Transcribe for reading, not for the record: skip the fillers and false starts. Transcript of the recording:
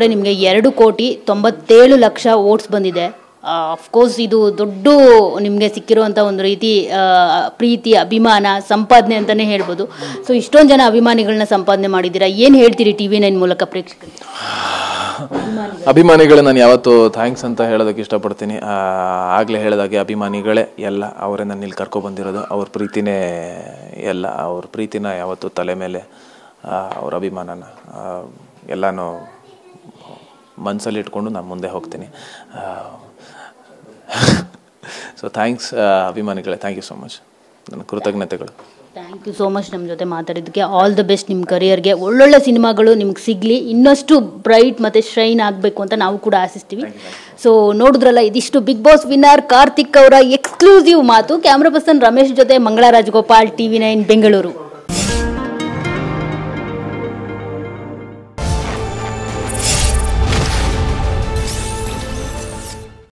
ನಿಮಗೆ 2,97,00,000 ವೋಟ್ಸ್ ಬಂದಿದೆ. ಅಫ್ಕೋರ್ಸ್ ಇದು ದೊಡ್ಡ ನಿಮಗೆ ಸಿಕ್ಕಿರುವಂಥ ಒಂದು ರೀತಿ ಪ್ರೀತಿ ಅಭಿಮಾನ ಸಂಪಾದನೆ ಅಂತಲೇ ಹೇಳ್ಬೋದು. ಸೊ ಇಷ್ಟೊಂದು ಜನ ಅಭಿಮಾನಿಗಳನ್ನ ಸಂಪಾದನೆ ಮಾಡಿದ್ದೀರಾ, ಏನು ಹೇಳ್ತೀರಿ TV9 ಮೂಲಕ ಪ್ರೇಕ್ಷಕರಿಗೆ? ಅಭಿಮಾನಿಗಳು ನಾನು ಯಾವತ್ತು ಥ್ಯಾಂಕ್ಸ್ ಅಂತ ಹೇಳೋದಕ್ಕೆ ಇಷ್ಟಪಡ್ತೀನಿ. ಆಗಲೇ ಹೇಳಿದಾಗೆ ಅಭಿಮಾನಿಗಳೇ ಎಲ್ಲ, ಅವರೇ ನನ್ನ ಇಲ್ಲಿ ಕರ್ಕೊಬಂದಿರೋದು. ಅವ್ರ ಪ್ರೀತಿನೇ ಎಲ್ಲ, ಅವ್ರ ಪ್ರೀತಿನ ಯಾವತ್ತು ತಲೆ ಮೇಲೆ, ಅವ್ರ ಅಭಿಮಾನನ ಎಲ್ಲನೂ ಮನಸ್ಸಲ್ಲಿ ಇಟ್ಕೊಂಡು ನಾನು ಮುಂದೆ ಹೋಗ್ತೀನಿ. ಸೊ ಥ್ಯಾಂಕ್ಸ್ ಅಭಿಮಾನಿಗಳೇ, ಥ್ಯಾಂಕ್ ಯು ಸೋ ಮಚ್, ನನ್ನ ಕೃತಜ್ಞತೆಗಳು. ಥ್ಯಾಂಕ್ ಯು ಸೋ ಮಚ್ ನಮ್ಮ ಜೊತೆ ಮಾತಾಡಿದ್ದಕ್ಕೆ. ಆಲ್ ದ ಬೆಸ್ಟ್ ನಿಮ್ಮ ಕರಿಯರ್ಗೆ. ಒಳ್ಳೊಳ್ಳೆ ಸಿನಿಮಾಗಳು ನಿಮ್ಗೆ ಸಿಗಲಿ, ಇನ್ನಷ್ಟು ಬ್ರೈಟ್ ಮತ್ತು ಶೈನ್ ಆಗಬೇಕು ಅಂತ ನಾವು ಕೂಡ ಆಶಿಸ್ತೀವಿ. ಸೊ ನೋಡಿದ್ರಲ್ಲ, ಇದಿಷ್ಟು ಬಿಗ್ ಬಾಸ್ ವಿನ್ನರ್ ಕಾರ್ತಿಕ್ ಅವರ ಎಕ್ಸ್ಕ್ಲೂಸಿವ್ ಮಾತು. ಕ್ಯಾಮ್ರಾ ಪರ್ಸನ್ ರಮೇಶ್ ಜೊತೆ ಮಂಗಳಾ ರಾಜಗೋಪಾಲ್, TV9 ಬೆಂಗಳೂರು.